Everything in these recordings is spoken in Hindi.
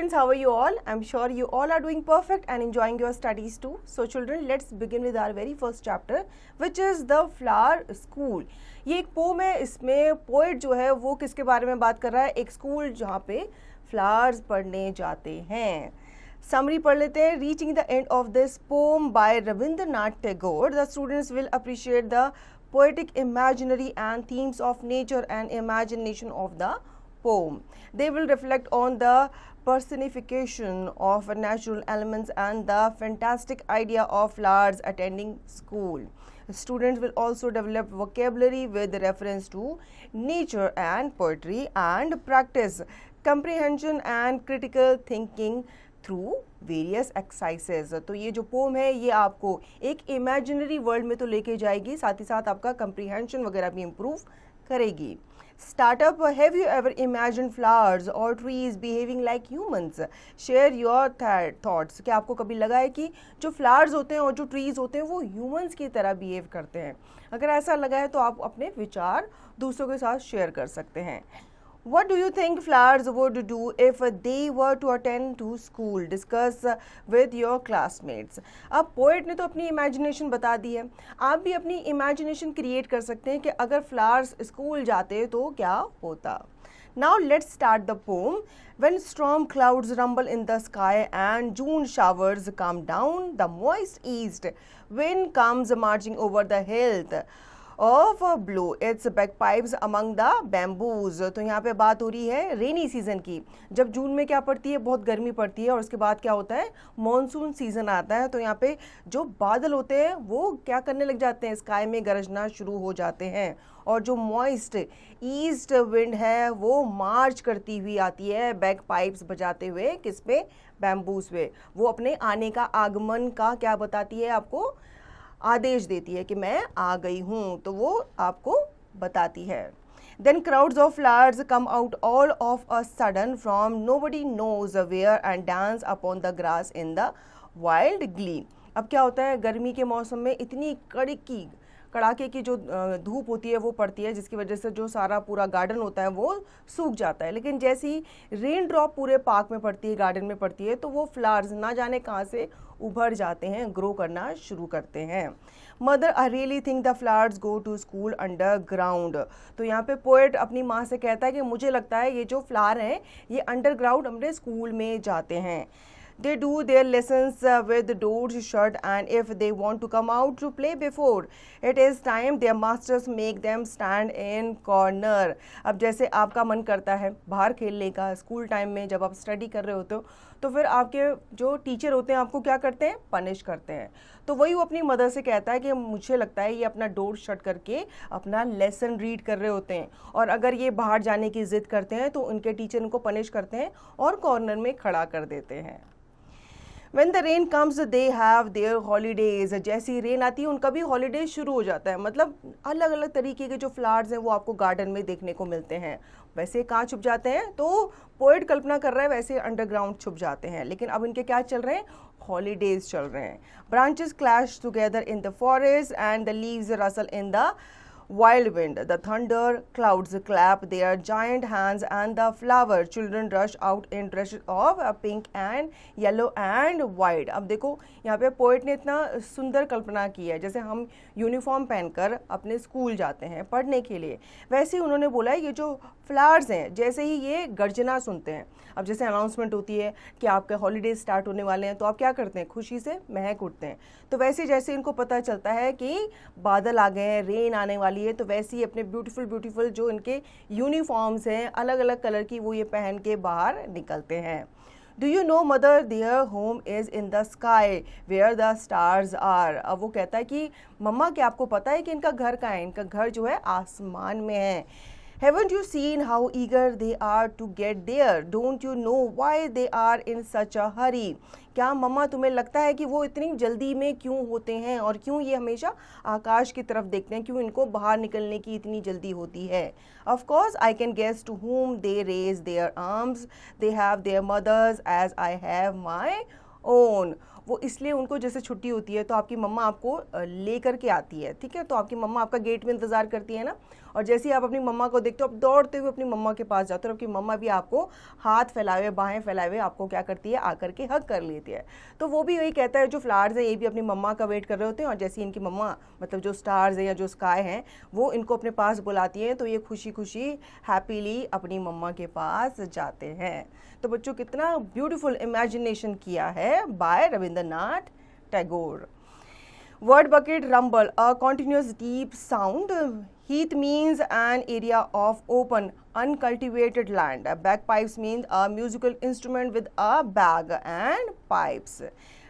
students, how are you all? I'm sure you all are doing perfect and enjoying your studies too. So children, let's begin with our very first chapter, which is the Flower School. ये एक पोम है, इसमें पोएट जो है वो किसके बारे में बात कर रहा है? एक स्कूल जहाँ पे फ्लावर्स पढ़ने जाते हैं. समरी पढ़ लेते हैं. Reaching the end of this poem by Rabindranath Tagore, the students will appreciate the poetic imaginary and themes of nature and imagination of the poem. They will reflect on the personification of natural elements and the fantastic idea of flowers attending school. Students will also develop vocabulary with reference to nature and poetry and practice comprehension and critical thinking through various exercises. तो ये जो पोम है ये आपको एक इमेजिनरी वर्ल्ड में तो लेके जाएगी, साथ ही साथ आपका कंप्रीहेंशन वगैरह भी इम्प्रूव करेगी. Startup, have you ever imagine flowers और trees behaving like humans? Share your thoughts. क्या आपको कभी लगा है कि जो फ्लावर्स होते हैं और जो ट्रीज होते हैं वो ह्यूमंस की तरह बिहेव करते हैं? अगर ऐसा लगा है तो आप अपने विचार दूसरों के साथ शेयर कर सकते हैं. What do you think flowers would do if they were to attend to school? Discuss with your classmates. अब पोएट ने तो अपनी इमेजिनेशन बता दी है, आप भी अपनी इमेजिनेशन क्रिएट कर सकते हैं कि अगर फ्लावर्स स्कूल जाते तो क्या होता. Now let's start the poem. When storm clouds rumble in the sky and June showers come down, the moist east wind comes marching over the hill of blow its bagpipes among the bamboos. तो यहाँ पे बात हो रही है रेनी सीजन की. जब जून में क्या पड़ती है, बहुत गर्मी पड़ती है और उसके बाद क्या होता है, मॉनसून सीजन आता है. तो यहाँ पे जो बादल होते हैं वो क्या करने लग जाते हैं, स्काई में गरजना शुरू हो जाते हैं और जो मॉइस्ट ईस्ट विंड है वो मार्च करती हुई आती है बैग पाइप्स बजाते हुए. किस पे? बैम्बूज पे. वो अपने आने का, आगमन का क्या बताती है, आपको आदेश देती है कि मैं आ गई हूँ, तो वो आपको बताती है. Then crowds of flowers come out all of a sudden from nobody knows where and dance upon the grass in the wild glee. अब क्या होता है, गर्मी के मौसम में इतनी कड़ाके की जो धूप होती है वो पड़ती है, जिसकी वजह से जो सारा पूरा गार्डन होता है वो सूख जाता है. लेकिन जैसे ही रेन ड्रॉप पूरे पार्क में पड़ती है, गार्डन में पड़ती है, तो वो फ्लावर्स ना जाने कहाँ से उभर जाते हैं, ग्रो करना शुरू करते हैं. Mother, I really think the flowers go to school underground. तो यहाँ पे पोएट अपनी माँ से कहता है कि मुझे लगता है ये जो फ्लावर हैं ये अंडरग्राउंड अपने स्कूल में जाते हैं. They do their lessons with doors shut, and if they want to come out to play before it is time, their masters make them stand in corner. अब जैसे आपका मन करता है बाहर खेलने का स्कूल टाइम में, जब आप स्टडी कर रहे होते हो तो फिर आपके जो टीचर होते हैं आपको क्या करते हैं, पनिश करते हैं. तो वही वो अपनी मदर से कहता है कि मुझे लगता है ये अपना डोर शट करके अपना लेसन रीड कर रहे होते हैं, और अगर ये बाहर जाने की ज़िद करते हैं तो उनके टीचर उनको पनिश करते हैं और कॉर्नर में खड़ा कर देते हैं. When the rain comes, they have their holidays. जैसी रेन आती है उनका भी हॉलीडेज शुरू हो जाता है. मतलब अलग अलग तरीके के जो फ्लावर्स हैं वो आपको गार्डन में देखने को मिलते हैं. वैसे कहाँ छुप जाते हैं, तो पोएट कल्पना कर रहा है वैसे अंडरग्राउंड छुप जाते हैं. लेकिन अब इनके क्या चल रहे हैं, हॉलीडेज चल रहे हैं. Branches clash together in the forest and the leaves Russell in the wild wind. The thunder clouds clap their giant hands and the flower children rush out in dresses of pink and yellow and white. अब देखो यहाँ पे पोएट ने इतना सुंदर कल्पना की है, जैसे हम यूनिफॉर्म पहनकर अपने स्कूल जाते हैं पढ़ने के लिए, वैसे ही उन्होंने बोला है ये जो फ्लावर्स हैं जैसे ही ये गर्जना सुनते हैं. अब जैसे अनाउंसमेंट होती है कि आपके हॉलीडेज स्टार्ट होने वाले हैं तो आप क्या करते हैं, खुशी से महक उठते हैं. तो वैसे जैसे इनको पता चलता है कि बादल आ गए हैं, रेन आने वाली है, तो वैसे ही अपने ब्यूटीफुल जो इनके यूनिफॉर्म्स हैं अलग अलग कलर की वो ये पहन के बाहर निकलते हैं. Do you know mother, their home is in the sky where the stars are. अब वो कहता है कि मम्मा क्या आपको पता है कि इनका घर कहाँ है, इनका घर जो है आसमान में है. Haven't you seen how eager they are to get there? Don't you know why they are in such a hurry? क्या मम्मा तुम्हें लगता है कि वो इतनी जल्दी में क्यों होते हैं और क्यों ये हमेशा आकाश की तरफ देखते हैं, क्यों इनको बाहर निकलने की इतनी जल्दी होती है? Of course, I can guess to whom they raise their arms. They have their mothers as I have my own. वो इसलिए उनको जैसे छुट्टी होती है तो आपकी मम्मा आपको ले करके आती है, ठीक है। तो आपकी मम्मा आपका गेट में इंतज़ार करती है ना, और जैसे ही आप अपनी मम्मा को देखते हो आप दौड़ते हुए अपनी मम्मा के पास जाते हो, और आपकी मम्मा भी आपको हाथ फैलाए हुए, बाहें फैलाए हुए आपको क्या करती है, आकर के हग कर लेती है। तो वो भी यही कहता है, जो फ्लावर्स हैं ये भी अपनी मम्मा का वेट कर रहे होते हैं, और जैसे इनकी मम्मा मतलब जो स्टार्स हैं या जो स्काई हैं वो इनको अपने पास बुलाती हैं, तो ये खुशी खुशी हैप्पीली अपनी मम्मा के पास जाते हैं। तो बच्चों कितना ब्यूटीफुल इमेजिनेशन किया है by Rabindranath Tagore. Word bucket, rumble, a continuous deep sound. Heath means an area of open, uncultivated land. Bagpipes means a musical instrument with a bag and pipes,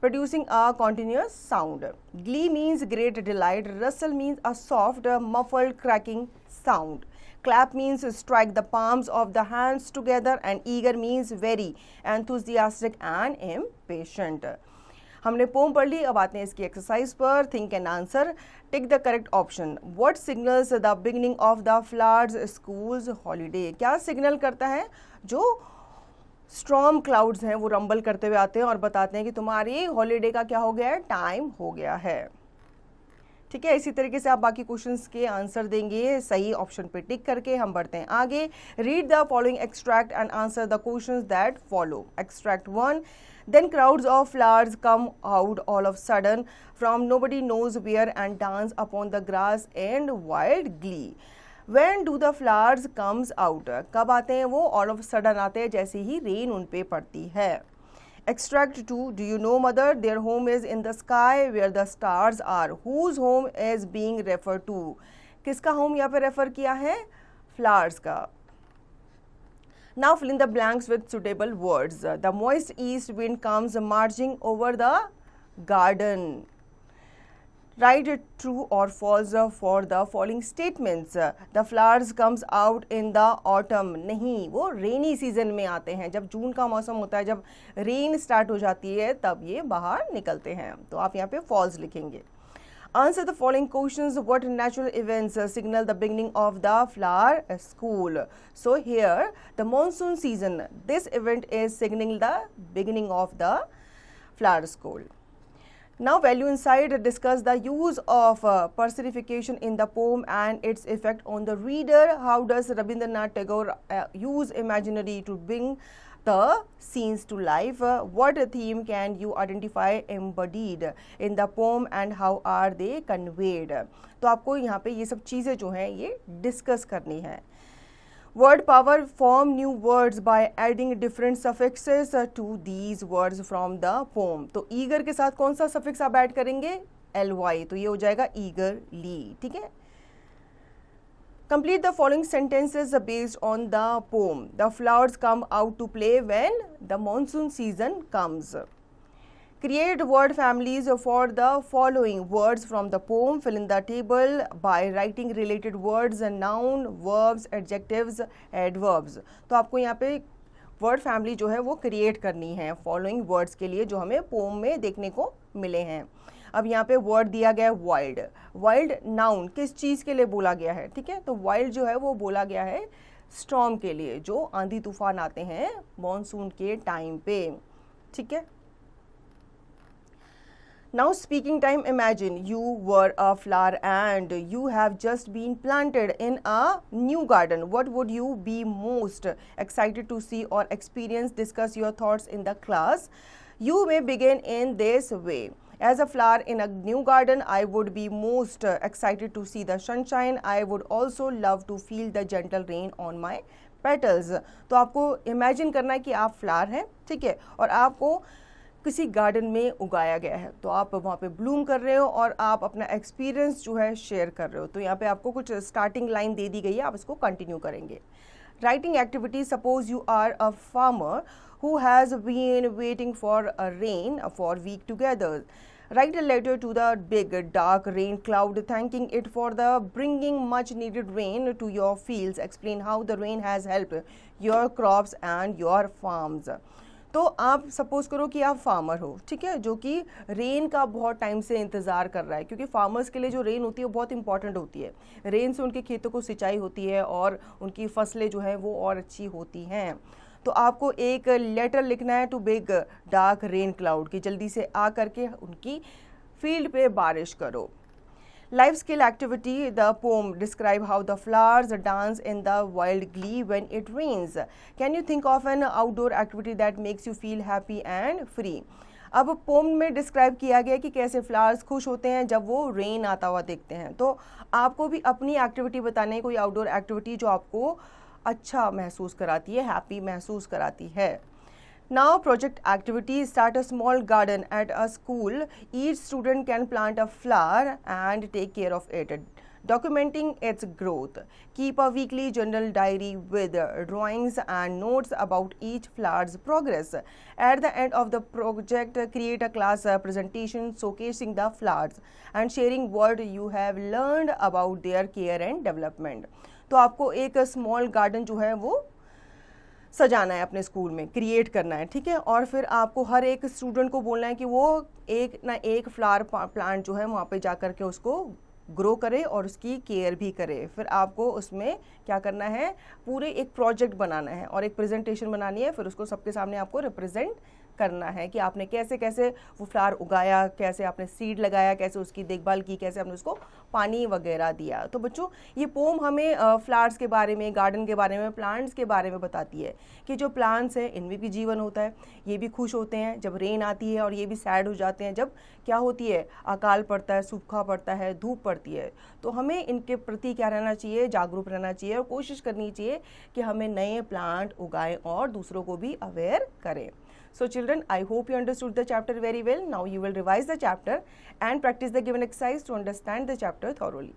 producing a continuous sound. Glee means great delight. Rustle means a soft, muffled cracking sound. Clap means strike the palms of the hands together, and eager means very enthusiastic and impatient. हमने पोम पढ़ ली, अब आते हैं इसकी एक्सरसाइज पर। Think and answer, tick the correct option. What signals the beginning of the flowers schools holiday? क्या सिग्नल करता है? जो स्टॉर्म क्लाउड्स हैं वो रंबल करते हुए आते हैं और बताते हैं कि तुम्हारी हॉलीडे का क्या हो गया है, टाइम हो गया है, ठीक है। इसी तरीके से आप बाकी क्वेश्चंस के आंसर देंगे सही ऑप्शन पे टिक करके। हम बढ़ते हैं आगे। Read the following extract and answer the questions that follow. Extract 1, then crowds of flowers come out all of sudden from nobody knows where and dance upon the grass in wild glee. When do the flowers comes out? कब आते हैं वो? all of sudden आते हैं जैसे ही रेन उन पे पड़ती है। Extract 2, do you know mother, their home is in the sky where the stars are. Whose home is being referred to? किसका होम यहाँ पे रेफर किया है? फ्लावर्स का। Now fill in the blanks with suitable words. The moist east wind comes marching over the garden. Write true or false for the following statements. The flowers comes out in the autumn. नहीं, वो रेनी सीजन में आते हैं। जब जून का मौसम होता है, जब रेन स्टार्ट हो जाती है, तब ये बाहर निकलते हैं। तो आप यहाँ पे false लिखेंगे। Answer the following questions. What natural events signal the beginning of the flower school? So here, the monsoon season. This event is signaling the beginning of the flower school. Now, value inside. Discuss the use of personification in the poem and its effect on the reader. How does Rabindranath Tagore use imaginary to bring the scenes to life? What theme can you identify embodied in the poem and how are they conveyed? तो आपको यहाँ पे ये सब चीज़ें जो हैं ये डिस्कस करनी है। Word power, form new words by adding different suffixes to these words from the poem. तो eager के साथ कौन सा suffix आप ऐड करेंगे? ly, तो ये हो जाएगा eagerly, ठीक है। Complete the following sentences based on the poem. The flowers come out to play when the monsoon season comes. Create word families for the following words from the poem. Fill in the table by writing related words, noun, verbs, adjectives, adverbs. तो आपको यहाँ पे वर्ड फैमिली जो है वो क्रिएट करनी है फॉलोइंग वर्ड्स के लिए जो हमें पोम में देखने को मिले हैं। अब यहाँ पे वर्ड दिया गया है वाइल्ड। वाइल्ड नाउन किस चीज़ के लिए बोला गया है, ठीक है। तो वाइल्ड जो है वो बोला गया है स्टॉर्म के लिए, जो आंधी तूफान आते हैं मॉनसून के टाइम पे, ठीक है। Now speaking time, imagine you were a flower and you have just been planted in a new garden. What would you be most excited to see or experience? Discuss your thoughts in the class. You may begin in this way. As a flower in a new garden, I would be most excited to see the sunshine. I would also love to feel the gentle rain on my petals. तो आपको imagine करना है कि आप flower हैं, ठीक है, और आपको किसी गार्डन में उगाया गया है, तो आप वहाँ पे ब्लूम कर रहे हो और आप अपना एक्सपीरियंस जो है शेयर कर रहे हो। तो यहाँ पे आपको कुछ स्टार्टिंग लाइन दे दी गई है, आप इसको कंटिन्यू करेंगे। Writing activity, suppose you are a farmer who has been waiting for a rain for a week together. Write a letter to the big dark rain cloud thanking it for the bringing much needed rain to your fields. Explain how the rain has helped your crops and your farms. तो आप सपोज करो कि आप फार्मर हो, ठीक है, जो कि रेन का बहुत टाइम से इंतज़ार कर रहा है, क्योंकि फार्मर्स के लिए जो रेन होती है वो बहुत इंपॉर्टेंट होती है। रेन से उनके खेतों को सिंचाई होती है और उनकी फसलें जो है वो और अच्छी होती हैं। तो आपको एक लेटर लिखना है to big dark rain cloud कि जल्दी से आ करके उनकी फील्ड पे बारिश करो. Life skill activity, the poem describe how the flowers dance in the wild glee when it rains. Can you think of an outdoor activity that makes you feel happy and free? अब पोम में डिस्क्राइब किया गया कि कैसे फ्लावर्स खुश होते हैं जब वो रेन आता हुआ देखते हैं. तो आपको भी अपनी एक्टिविटी बताने है, कोई आउटडोर एक्टिविटी जो आपको अच्छा महसूस कराती है, हैप्पी महसूस कराती है. Now project activity, start a small garden at a school. Each student can plant a flower and take care of it, documenting its growth. Keep a weekly journal diary with drawings and notes about each flower's progress. At the end of the project, create a class presentation showcasing the flowers and sharing what you have learned about their care and development. तो आपको एक स्मॉल गार्डन जो है वो सजाना है अपने स्कूल में, क्रिएट करना है, ठीक है. और फिर आपको हर एक स्टूडेंट को बोलना है कि वो एक ना एक फ्लावर प्लांट जो है वहाँ पे जा कर के उसको ग्रो करे और उसकी केयर भी करे. फिर आपको उसमें क्या करना है, पूरे एक प्रोजेक्ट बनाना है और एक प्रेजेंटेशन बनानी है. फिर उसको सबके सामने आपको रिप्रेजेंट करना है कि आपने कैसे कैसे वो फ्लावर उगाया, कैसे आपने सीड लगाया, कैसे उसकी देखभाल की, कैसे आपने उसको पानी वगैरह दिया. तो बच्चों ये पोम हमें फ्लावर्स के बारे में, गार्डन के बारे में, प्लांट्स के बारे में बताती है कि जो प्लांट्स हैं इनमें भी जीवन होता है. ये भी खुश होते हैं जब रेन आती है और ये भी सैड हो जाते हैं जब क्या होती है, अकाल पड़ता है, सूखा पड़ता है, धूप पड़ती है. तो हमें इनके प्रति क्या रहना चाहिए, जागरूक रहना चाहिए और कोशिश करनी चाहिए कि हमें नए प्लांट उगाएं और दूसरों को भी अवेयर करें. So children, I hope you understood the chapter very well. Now you will revise the chapter and practice the given exercise to understand the chapter thoroughly.